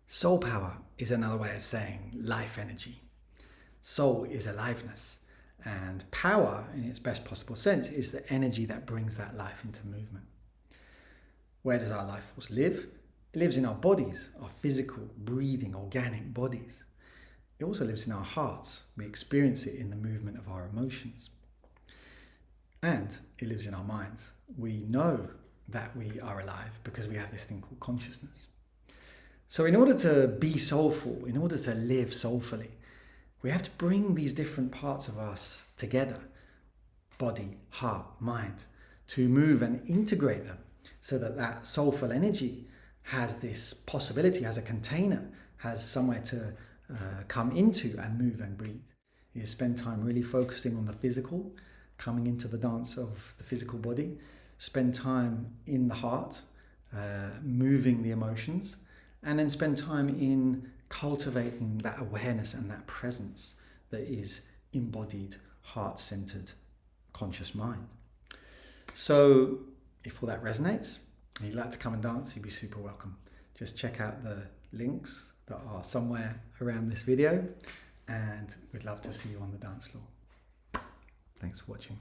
Soul power is another way of saying life energy. Soul is aliveness, and power, in its best possible sense, is the energy that brings that life into movement. Where does our life force live? It lives in our bodies, our physical, breathing, organic bodies. It also lives in our hearts. We experience it in the movement of our emotions. And it lives in our minds. We know that we are alive because we have this thing called consciousness. So in order to be soulful, in order to live soulfully, we have to bring these different parts of us together, body, heart, mind, to move and integrate them so that that soulful energy has this possibility, has a container, has somewhere to come into and move and breathe. You spend time really focusing on the physical, coming into the dance of the physical body, spend time in the heart, moving the emotions, and then spend time in cultivating that awareness and that presence that is embodied, heart-centered, conscious mind. So if all that resonates and you'd like to come and dance, you'd be super welcome. Just check out the links that are somewhere around this video, and we'd love to see you on the dance floor. Thanks for watching.